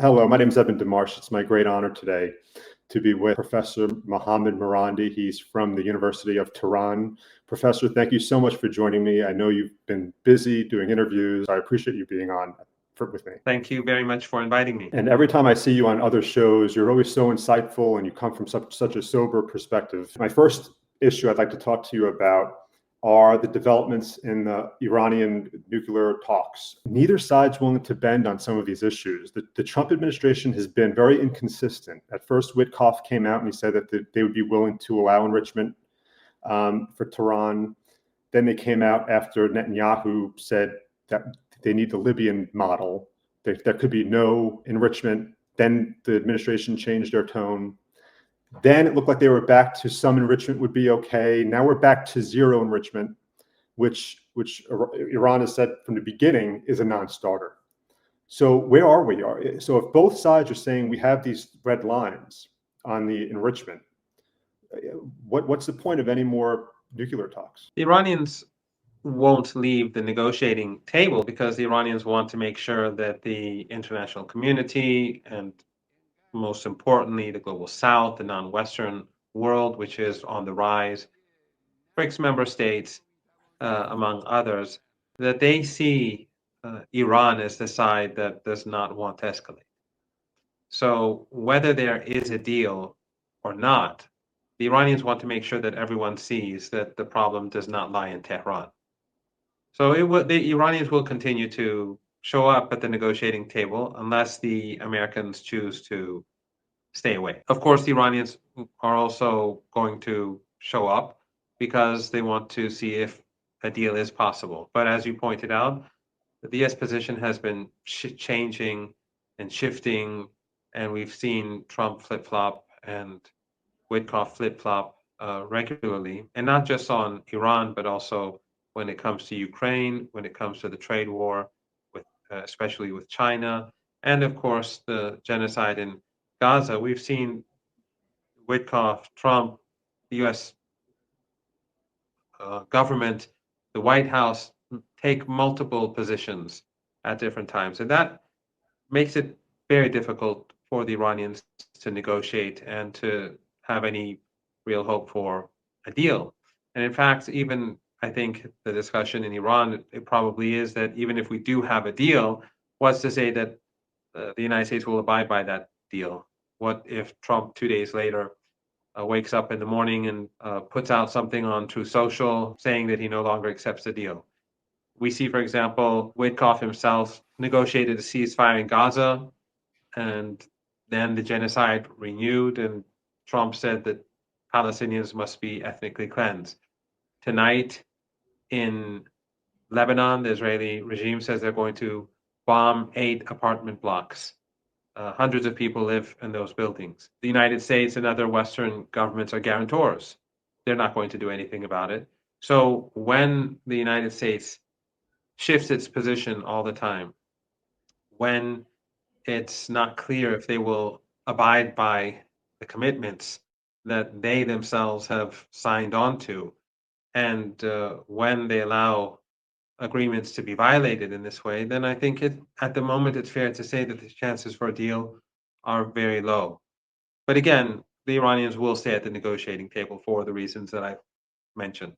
Hello, my name is Evan Demarche. It's my great honor today to be with Professor Mohammed Marandi. He's from the University of Tehran. Professor, thank you so much for joining me. I know you've been busy doing interviews. I appreciate you being on with me. Thank you very much for inviting me. And every time I see you on other shows, you're always so insightful and you come from such a sober perspective. My first issue I'd like to talk to you about are the developments in the Iranian nuclear talks. Neither side's willing to bend on some of these issues. The Trump administration has been very inconsistent. At first, Witkoff came out and he said that they would be willing to allow enrichment for Tehran. Then they came out after Netanyahu said that they need the Libyan model. There could be no enrichment. Then the administration changed their tone. Then it looked like they were back to some enrichment would be okay. Now we're back to zero enrichment, which Iran has said from the beginning is a non-starter. So where are we? So if both sides are saying we have these red lines on the enrichment, what's the point of any more nuclear talks? The Iranians won't leave the negotiating table because the Iranians want to make sure that the international community and most importantly, the global south, the non-Western world, which is on the rise, BRICS member states, among others, that they see Iran as the side that does not want to escalate. So whether there is a deal or not, the Iranians want to make sure that everyone sees that the problem does not lie in Tehran. So the Iranians will continue to show up at the negotiating table unless the Americans choose to stay away. Of course, the Iranians are also going to show up because they want to see if a deal is possible. But as you pointed out, the US position has been changing and shifting, and we've seen Trump flip-flop and Witkoff flip-flop regularly, and not just on Iran, but also when it comes to Ukraine, when it comes to the trade war, with especially with China, and of course the genocide in Gaza. We've seen Witkoff, Trump, the U.S. Government, the White House take multiple positions at different times, and that makes it very difficult for the Iranians to negotiate and to have any real hope for a deal. And in fact, even I think the discussion in Iran, it probably is that even if we do have a deal, what's to say that the United States will abide by that deal? What if Trump 2 days later wakes up in the morning and puts out something on True Social saying that he no longer accepts the deal? We see, for example, Witkoff himself negotiated a ceasefire in Gaza, and then the genocide renewed, and Trump said that Palestinians must be ethnically cleansed. Tonight in Lebanon, the Israeli regime says they're going to bomb 8 apartment blocks. Hundreds of people live in those buildings. The United States and other Western governments are guarantors. They're not going to do anything about it. So when the United States shifts its position all the time, when it's not clear if they will abide by the commitments that they themselves have signed on to, and when they allow agreements to be violated in this way, then I think at the moment it's fair to say that the chances for a deal are very low. But again, the Iranians will stay at the negotiating table for the reasons that I've mentioned.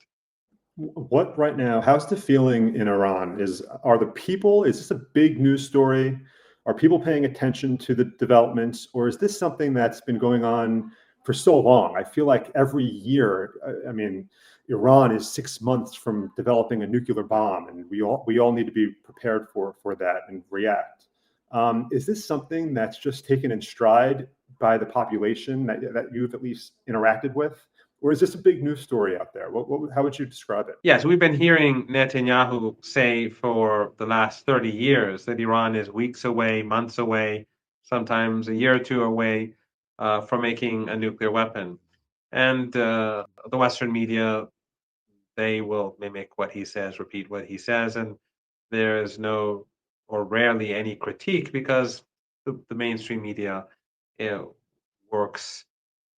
What right now, how's the feeling in Iran? Is this a big news story? Are people paying attention to the developments, or is this something that's been going on for so long? I feel like every year, I mean, Iran is 6 months from developing a nuclear bomb, and we all need to be prepared for that and react. Is this something that's just taken in stride by the population that you've at least interacted with? Or is this a big news story out there? How would you describe it? Yes, we've been hearing Netanyahu say for the last 30 years that Iran is weeks away, months away, sometimes a year or two away from making a nuclear weapon. And the Western media, they will mimic what he says, repeat what he says, and there is no or rarely any critique because the mainstream media works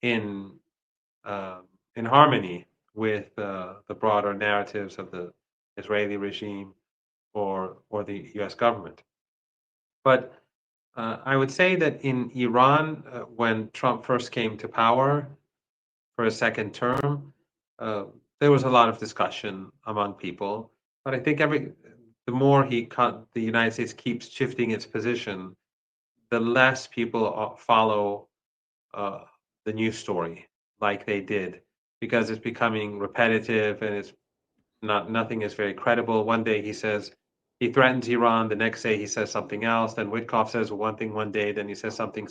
in harmony with the broader narratives of the Israeli regime or the U.S. government. But I would say that in Iran, when Trump first came to power for a second term, uh, there was a lot of discussion among people. But I think the more the United States keeps shifting its position, the less people follow uh, the news story like they did, because it's becoming repetitive and it's nothing is very credible. One day he says he threatens Iran, the next day he says something else. Then Witkoff says one thing one day, then he says something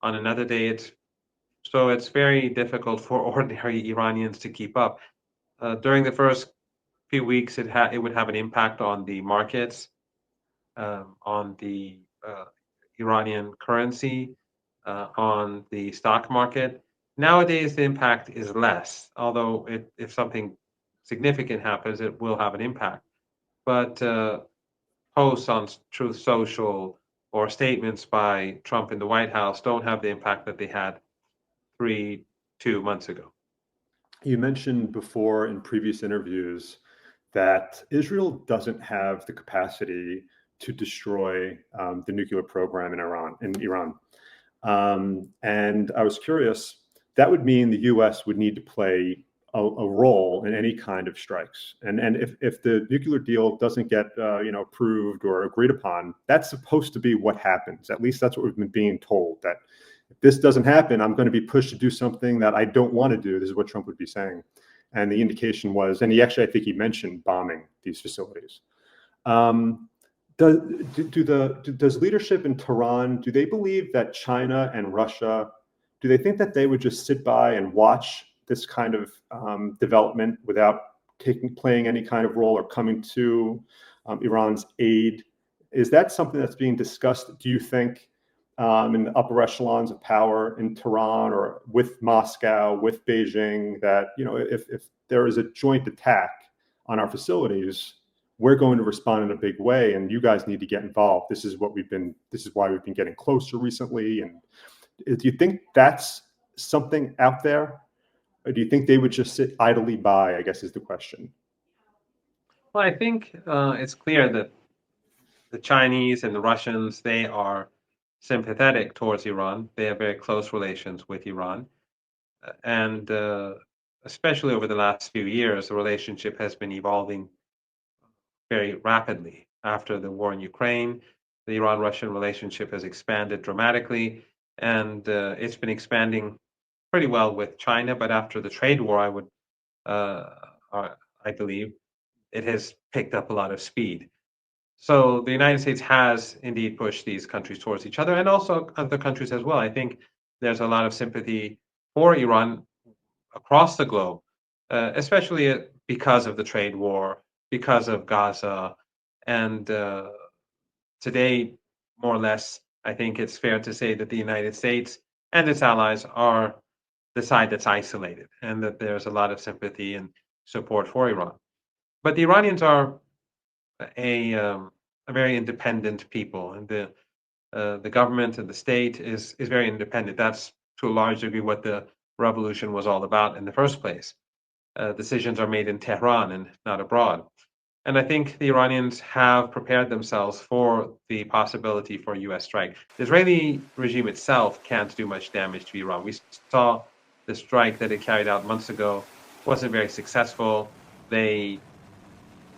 on another day. It's very difficult for ordinary Iranians to keep up. During the first few weeks, it would have an impact on the markets, on the Iranian currency, on the stock market. Nowadays, the impact is less, although if something significant happens, it will have an impact. But posts on Truth Social or statements by Trump in the White House don't have the impact that they had 2 months ago. You mentioned before in previous interviews that Israel doesn't have the capacity to destroy the nuclear program in Iran. And I was curious, that would mean the U.S. would need to play a role in any kind of strikes. And if the nuclear deal doesn't get approved or agreed upon, that's supposed to be what happens. At least that's what we've been being told, that if this doesn't happen, I'm going to be pushed to do something that I don't want to do. This is what Trump would be saying. And the indication was, and I think he mentioned bombing these facilities. Does leadership in Tehran, do they believe that China and Russia, do they think that they would just sit by and watch this kind of development without playing any kind of role or coming to Iran's aid? Is that something that's being discussed, do you think, in the upper echelons of power in Tehran or with Moscow, with Beijing, that if there is a joint attack on our facilities, we're going to respond in a big way, and you guys need to get involved. This is why we've been getting closer recently. And do you think that's something out there, or do you think they would just sit idly by, I guess is the question? Well, I think it's clear that the Chinese and the Russians, they are sympathetic towards Iran. They have very close relations with Iran. And especially over the last few years, the relationship has been evolving very rapidly. After the war in Ukraine, the Iran-Russian relationship has expanded dramatically, and it's been expanding pretty well with China. But after the trade war, uh, I believe, it has picked up a lot of speed. So the United States has indeed pushed these countries towards each other, and also other countries as well. I think there's a lot of sympathy for Iran across the globe, especially because of the trade war, because of Gaza, and today, more or less, I think it's fair to say that the United States and its allies are the side that's isolated, and that there's a lot of sympathy and support for Iran. But the Iranians are a very independent people, and the government and the state is very independent. That's to a large degree what the revolution was all about in the first place. Decisions are made in Tehran and not abroad. And I think the Iranians have prepared themselves for the possibility for a U.S. strike. The Israeli regime itself can't do much damage to Iran. We saw the strike that it carried out months ago wasn't very successful. They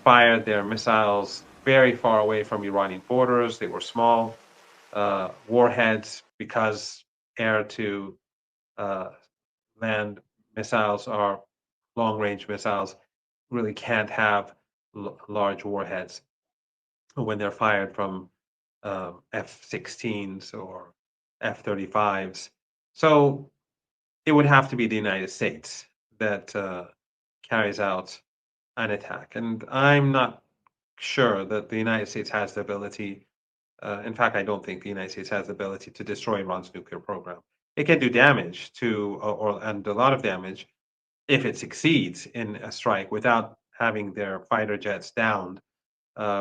fired their missiles very far away from Iranian borders. They were small warheads, because air to uh, land missiles are long range missiles, really can't have large warheads when they're fired from F-16s or F-35s. So it would have to be the United States that carries out an attack. And I'm not sure that the United States has the ability. In fact, I don't think the United States has the ability to destroy Iran's nuclear program. It can do damage and a lot of damage if it succeeds in a strike without having their fighter jets downed,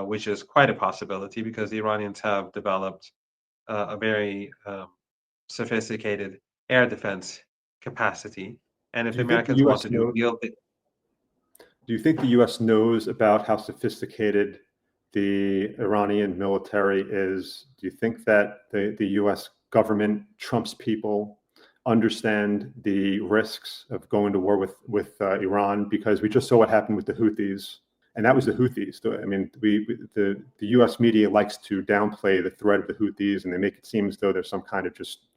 which is quite a possibility because the Iranians have developed a very sophisticated air defense capacity. And if Do the you think the Americans want U.S. to do a knows? deal, Do you think the U.S. knows about how sophisticated the Iranian military is, do you think that the US government, Trump's people, understand the risks of going to war with Iran? Because we just saw what happened with the Houthis, and that was the Houthis. I mean, the U.S. media likes to downplay the threat of the Houthis, and they make it seem as though there's some kind of just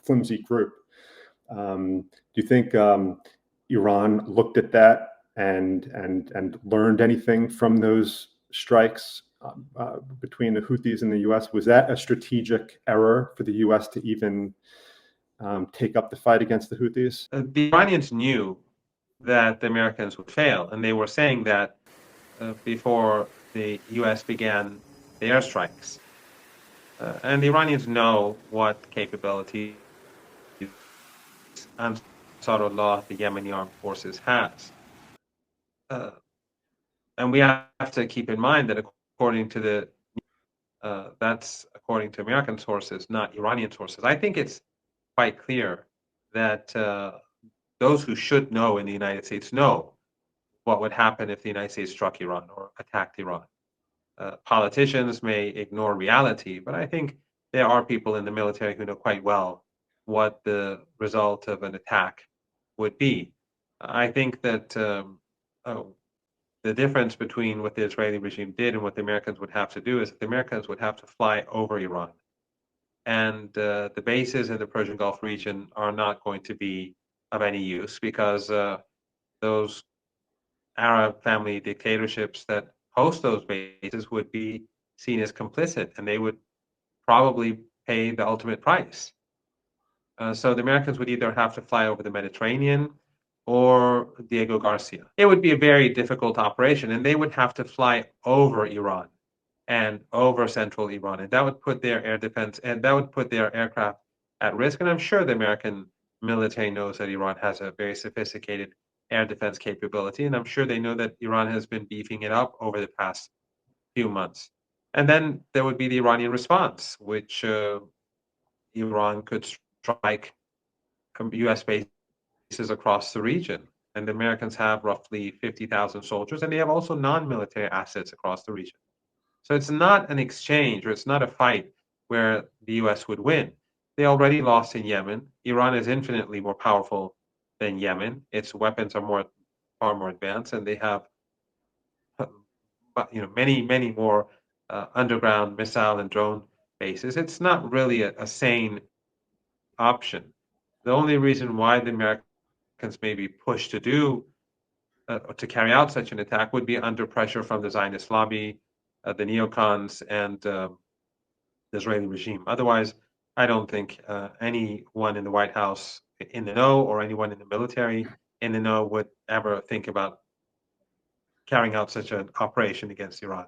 flimsy group. Do you think Iran looked at that and learned anything from those strikes between the Houthis and the U.S.? Was that a strategic error for the U.S. to even take up the fight against the Houthis? The Iranians knew that the Americans would fail, and they were saying that before the U.S. began the airstrikes. And the Iranians know what capabilities Ansarullah, the Yemeni armed forces, has. And we have to keep in mind that according to that's according to American sources, not Iranian sources. I think it's quite clear that those who should know in the United States know what would happen if the United States struck Iran or attacked Iran. Politicians may ignore reality, but I think there are people in the military who know quite well what the result of an attack would be. I think that the difference between what the Israeli regime did and what the Americans would have to do is that the Americans would have to fly over Iran. And the bases in the Persian Gulf region are not going to be of any use because those Arab family dictatorships that host those bases would be seen as complicit, and they would probably pay the ultimate price. So the Americans would either have to fly over the Mediterranean or Diego Garcia. It would be a very difficult operation, and they would have to fly over Iran and over central Iran, and that would put their air defense and that would put their aircraft at risk. And I'm sure the American military knows that Iran has a very sophisticated air defense capability, and I'm sure they know that Iran has been beefing it up over the past few months. And then there would be the Iranian response, which Iran could strike U.S. bases across the region. And the Americans have roughly 50,000 soldiers, and they have also non-military assets across the region. So it's not an exchange, or it's not a fight where the U.S. would win. They already lost in Yemen. Iran is infinitely more powerful than Yemen. Its weapons are far more advanced, and they have many more underground missile and drone bases. It's not really a sane option. The only reason why the Americans may be pushed to carry out such an attack would be under pressure from the Zionist lobby, the neocons, and the Israeli regime. Otherwise, I don't think anyone in the White House in the know or anyone in the military in the know would ever think about carrying out such an operation against Iran.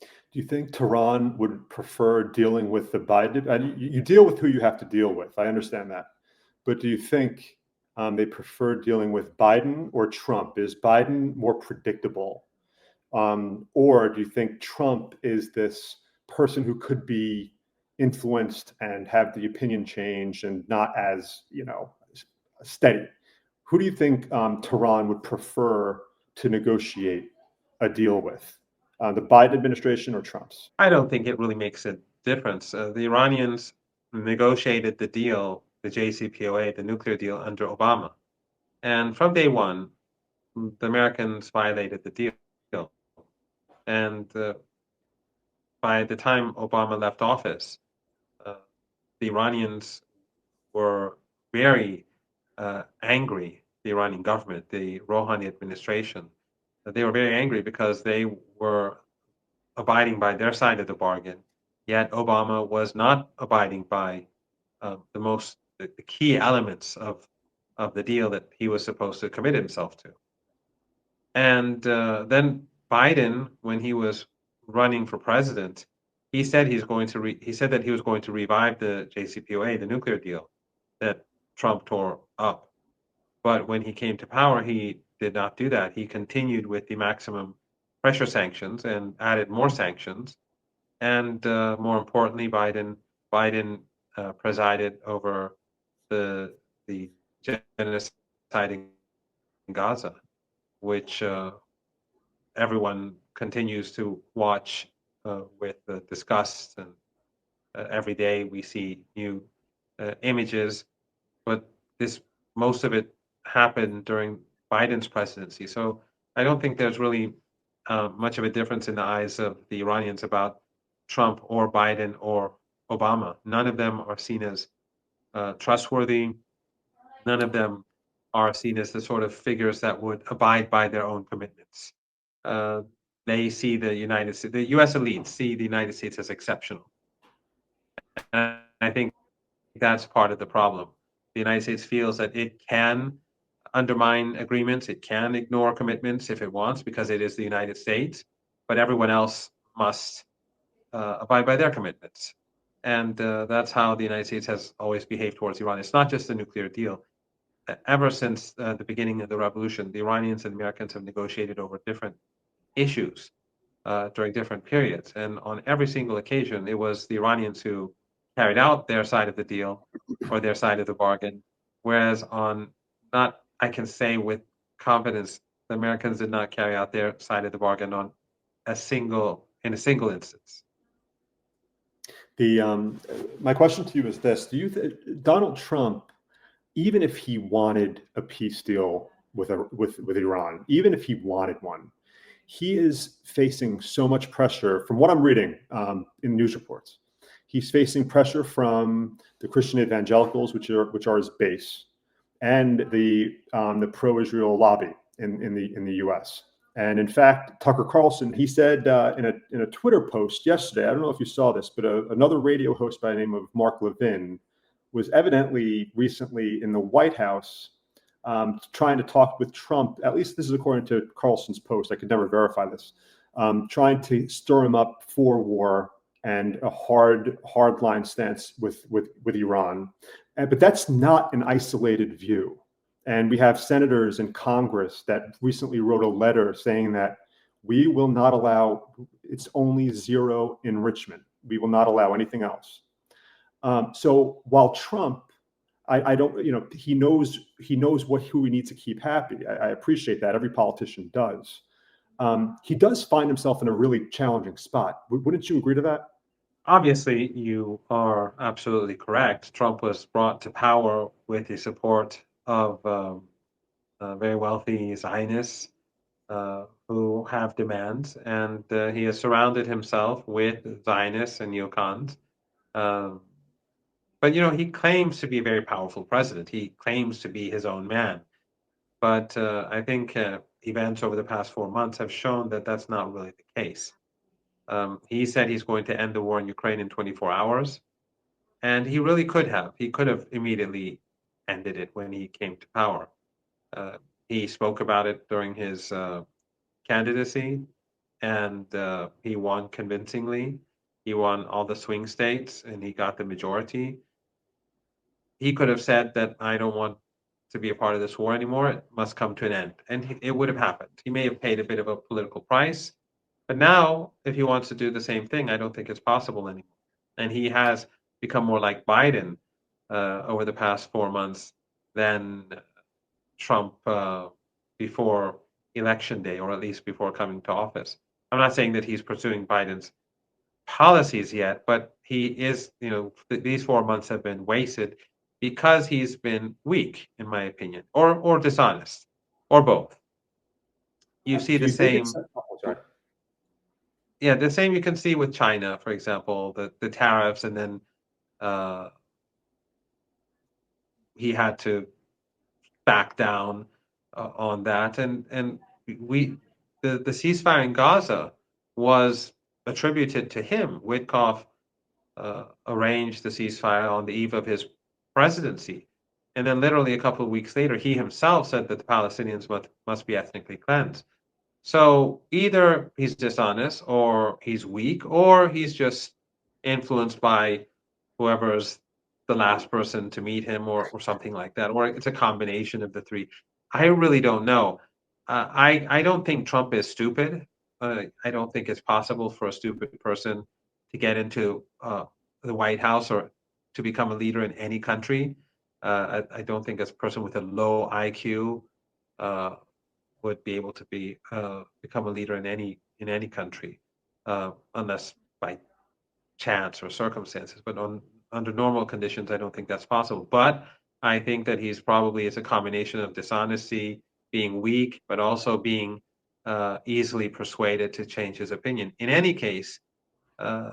Do you think Tehran would prefer dealing with the Biden? You deal with who you have to deal with. I understand that. But do you think they prefer dealing with Biden or Trump? Is Biden more predictable? Or do you think Trump is this person who could be influenced and have the opinion change and not as, steady? Who do you think Tehran would prefer to negotiate a deal with? The Biden administration or Trump's? I don't think it really makes a difference. The Iranians negotiated the deal, the JCPOA, the nuclear deal, under Obama. And from day one, the Americans violated the deal. And by the time Obama left office, the Iranians were very angry, the Iranian government, the Rouhani administration. They were very angry because they were abiding by their side of the bargain, yet Obama was not abiding by the key elements of the deal that he was supposed to commit himself to. And then Biden, when he was running for president, he said that he was going to revive the JCPOA, the nuclear deal that Trump tore up. But when he came to power, he did not do that. He continued with the maximum pressure sanctions and added more sanctions. And more importantly, Biden presided over the genocide in Gaza, which everyone continues to watch with disgust, and every day we see new images. But most of it happened during Biden's presidency. So I don't think there's really much of a difference in the eyes of the Iranians about Trump or Biden or Obama. None of them are seen as trustworthy. None of them are seen as the sort of figures that would abide by their own commitments. Uh, they see the U.S. elites see the United States as exceptional. And I think that's part of the problem. The United States feels that it can undermine agreements, it can ignore commitments if it wants because it is the United States, but everyone else must abide by their commitments. And that's how the United States has always behaved towards Iran. It's not just the nuclear deal. Ever since the beginning of the revolution, the Iranians and Americans have negotiated over different issues during different periods. And on every single occasion, it was the Iranians who carried out their side of the deal or their side of the bargain. Whereas I can say with confidence, the Americans did not carry out their side of the bargain in a single instance. My question to you is this: do you Donald Trump, even if he wanted a peace deal with Iran, even if he wanted one, he is facing so much pressure from what I'm reading in news reports. He's facing pressure from the Christian evangelicals, which are his base, and the pro-Israel lobby in the U.S. And in fact, Tucker Carlson, he said in a Twitter post yesterday, I don't know if you saw this, but another radio host by the name of Mark Levin was evidently recently in the White House trying to talk with Trump. At least this is according to Carlson's post. I could never verify this. Trying to stir him up for war and a hard line stance with Iran. But that's not an isolated view. And we have senators in Congress that recently wrote a letter saying that we will not allow, it's only zero enrichment. We will not allow anything else. So while Trump, I don't, he knows who he needs to keep happy. I appreciate that. Every politician does. He does find himself in a really challenging spot. Wouldn't you agree to that? Obviously, you are absolutely correct. Trump was brought to power with the support of very wealthy Zionists who have demands, and he has surrounded himself with Zionists and neocons. But he claims to be a very powerful president. He claims to be his own man. But I think events over the past 4 months have shown that that's not really the case. He said he's going to end the war in Ukraine in 24 hours, and he really could have. He could have immediately ended it when he came to power. He spoke about it during his candidacy, and he won convincingly. He won all the swing states, and he got the majority. He could have said that I don't want to be a part of this war anymore. It must come to an end, and it would have happened. He may have paid a bit of a political price, but now, if he wants to do the same thing, I don't think it's possible anymore. And he has become more like Biden over the past 4 months than Trump before election day, or at least before coming to office. I'm not saying that he's pursuing Biden's policies yet, but he is, these 4 months have been wasted because he's been weak, in my opinion, or dishonest, or both. You see the same. Yeah, the same you can see with China, for example, the tariffs, and then he had to back down on that, and the ceasefire in Gaza was attributed to him. Witkoff arranged the ceasefire on the eve of his presidency, and then literally a couple of weeks later, he himself said that the Palestinians must be ethnically cleansed. So either he's dishonest, or he's weak, or he's just influenced by whoever's the last person to meet him, or something like that, or it's a combination of the three. I really don't know. I don't think Trump is stupid. I don't think it's possible for a stupid person to get into the White House or to become a leader in any country. I don't think a person with a low IQ would be able to become a leader in any country, unless by chance or circumstances. But under normal conditions, I don't think that's possible. But I think that it's a combination of dishonesty, being weak, but also being easily persuaded to change his opinion. In any case, uh,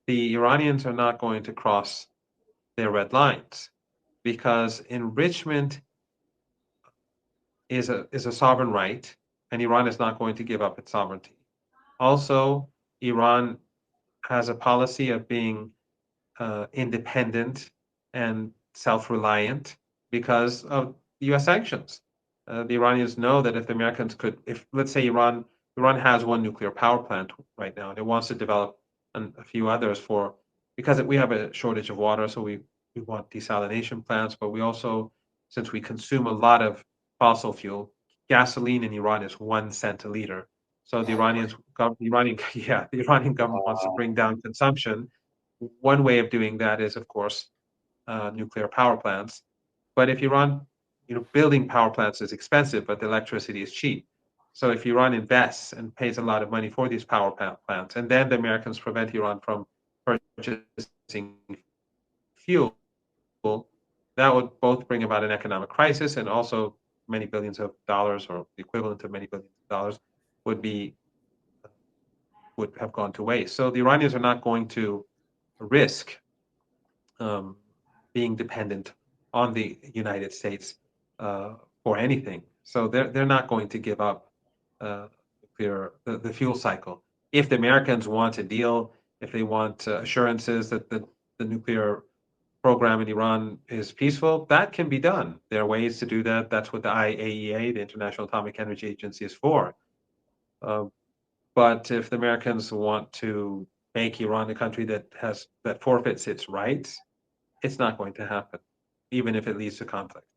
the Iranians are not going to cross their red lines because enrichment is a sovereign right, and Iran is not going to give up its sovereignty. Also, Iran has a policy of being independent and self-reliant because of U.S. sanctions. The Iranians know that if the Americans if let's say Iran has one nuclear power plant right now, and it wants to develop a few others because we have a shortage of water, so we want desalination plants, but we also, since we consume a lot of fossil fuel, gasoline in Iran is 1 cent a liter. So the Iranian government wants to bring down consumption. One way of doing that is, of course, nuclear power plants. But if Iran, building power plants is expensive, but the electricity is cheap. So if Iran invests and pays a lot of money for these power plants, and then the Americans prevent Iran from purchasing fuel, that would both bring about an economic crisis and also many billions of dollars, or the equivalent of many billions of dollars, would be would have gone to waste. So the Iranians are not going to risk um, being dependent on the United States for anything. So they're not going to give up uh, the fuel cycle. If the Americans want a deal, if they want assurances that the nuclear program in Iran is peaceful, that can be done. There are ways to do that. That's what the IAEA, the International Atomic Energy Agency, is for. Uh, but if the Americans want to make Iran a country that forfeits its rights, it's not going to happen, even if it leads to conflict.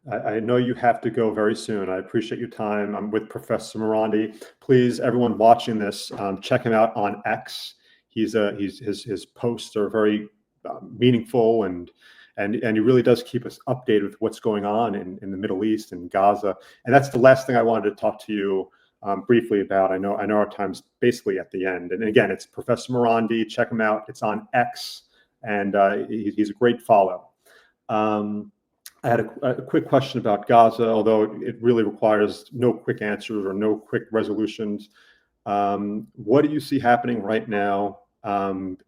I know you have to go very soon. I appreciate your time. I'm with Professor Marandi. Please, everyone watching this, check him out on X. His posts are very meaningful, and he really does keep us updated with what's going on in the Middle East and Gaza. And that's the last thing I wanted to talk to you briefly about. I know our time's basically at the end. And again, it's Professor Marandi. Check him out. It's on X, and he's a great follow. I had a quick question about Gaza, although it really requires no quick answers or no quick resolutions. What do you see happening right now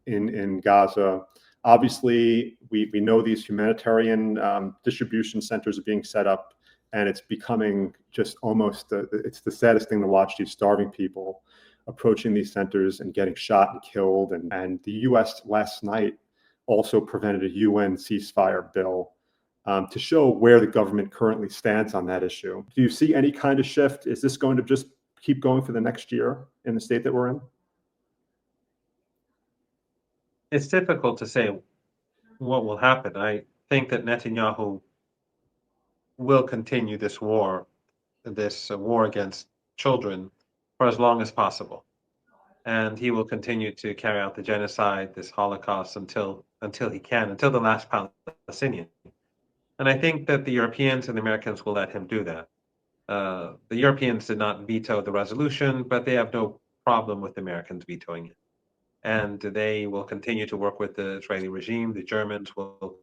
in Gaza? Obviously, we know these humanitarian distribution centers are being set up, and it's becoming just almost it's the saddest thing to watch, these starving people approaching these centers and getting shot and killed. And the U.S. last night also prevented a UN ceasefire bill to show where the government currently stands on that issue. Do you see any kind of shift? Is this going to just keep going for the next year in the state that we're in? It's difficult to say what will happen. I think that Netanyahu will continue this war against children for as long as possible. And he will continue to carry out the genocide, this Holocaust, until the last Palestinian. And I think that the Europeans and the Americans will let him do that. The Europeans did not veto the resolution, but they have no problem with the Americans vetoing it. And they will continue to work with the Israeli regime. The Germans will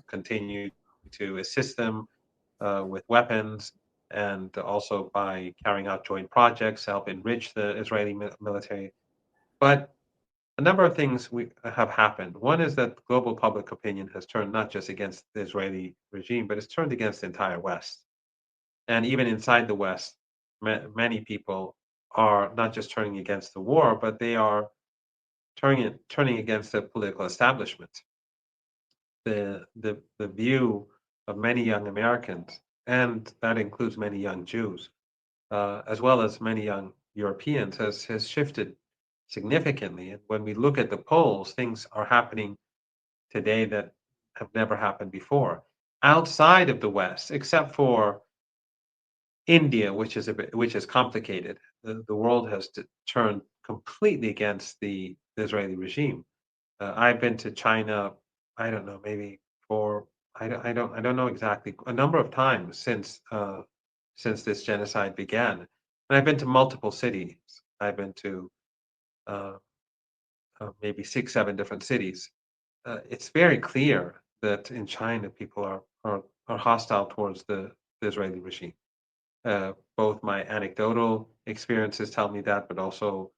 continue to assist them with weapons, and also by carrying out joint projects, help enrich the Israeli military. But a number of things have happened. One is that global public opinion has turned not just against the Israeli regime, but it's turned against the entire West. And even inside the West, many people are not just turning against the war, but they are turning against the political establishment. The view of many young Americans, and that includes many young Jews, as well as many young Europeans, has shifted significantly. And when we look at the polls, things are happening today that have never happened before. Outside of the West, except for India, which is complicated, the world has turned completely against the Israeli regime. I've been to China, I don't know, maybe for I don't know exactly, a number of times since this genocide began. And I've been to multiple cities. I've been to uh, maybe 6, 7 different cities. It's very clear that in China people are hostile towards the Israeli regime. Both my anecdotal experiences tell me that, but also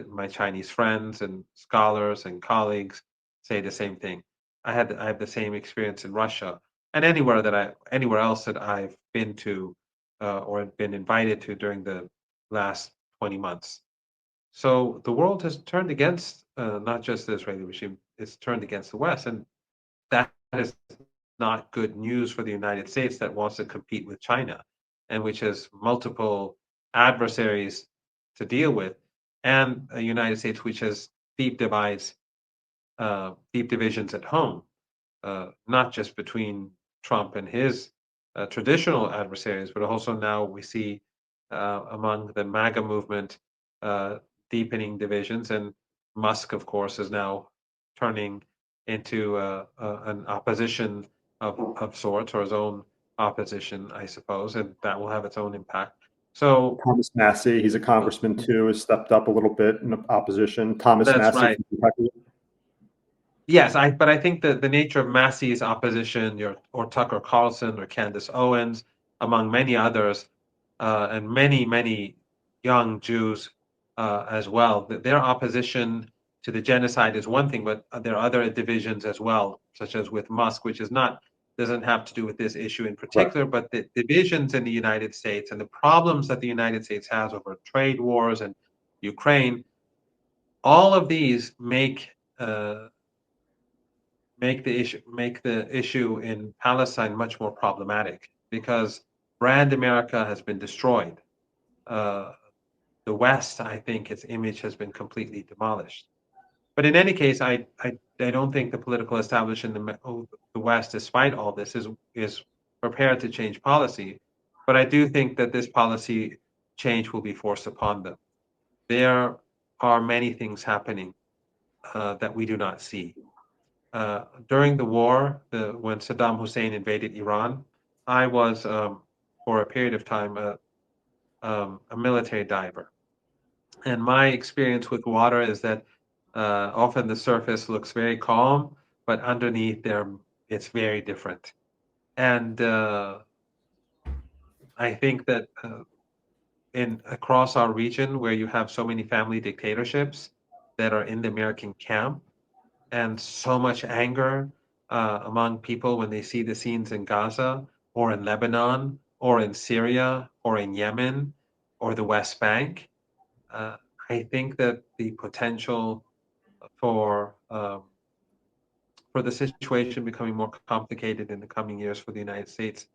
my Chinese friends and scholars and colleagues say the same thing. I have the same experience in Russia and anywhere else that I've been to or been invited to during the last 20 months. So the world has turned against not just the Israeli regime; it's turned against the West, and that is not good news for the United States that wants to compete with China and which has multiple adversaries to deal with, and a United States which has deep divides, deep divisions at home, not just between Trump and his traditional adversaries, but also now we see among the MAGA movement uh, deepening divisions, and Musk, of course, is now turning into an opposition of sorts, or his own opposition, I suppose, and that will have its own impact. So Thomas Massey, he's a congressman too, has stepped up a little bit in opposition. Thomas that's Massey right. from Kentucky. Yes, but I think that the nature of Massey's opposition, or Tucker Carlson or Candace Owens, among many others, and many young Jews as well, that their opposition to the genocide is one thing, but there are other divisions as well, such as with Musk, which doesn't have to do with this issue in Right. particular, but the divisions in the United States and the problems that the United States has over trade wars and Ukraine, all of these make the issue in Palestine much more problematic because brand America has been destroyed. Uh, the West, I think, its image has been completely demolished. But in any case, I don't think the political establishment in the West, despite all this, is prepared to change policy. But I do think that this policy change will be forced upon them. There are many things happening that we do not see. During the war, when Saddam Hussein invaded Iran, I was, for a period of time, a military diver. And my experience with water is that often the surface looks very calm, but underneath there, it's very different. And I think that in across our region, where you have so many family dictatorships that are in the American camp, and so much anger among people when they see the scenes in Gaza or in Lebanon or in Syria or in Yemen or the West Bank. Uh, I think that the potential for um, for the situation becoming more complicated in the coming years for the United States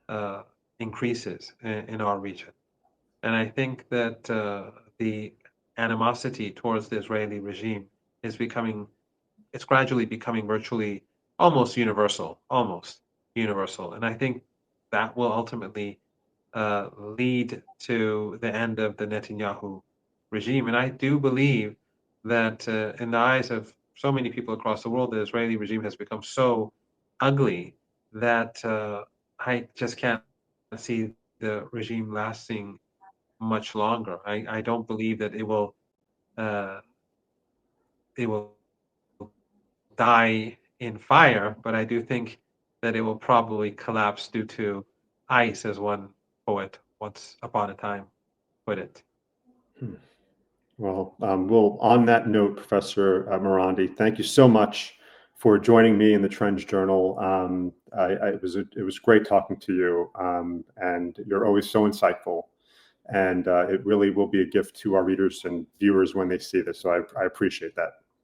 uh, increases in our region. And I think that the animosity towards the Israeli regime is becoming it's gradually becoming virtually almost universal. And I think that will ultimately lead to the end of the Netanyahu regime. And I do believe that in the eyes of so many people across the world, the Israeli regime has become so ugly that I just can't see the regime lasting much longer. I don't believe that uh, it will die in fire, but I do think that it will probably collapse due to ice, as one poet once upon a time put it. Well, on that note, Professor Marandi, thank you so much for joining me in the Trends Journal. It was great talking to you, and you're always so insightful. And it really will be a gift to our readers and viewers when they see this. So I appreciate that.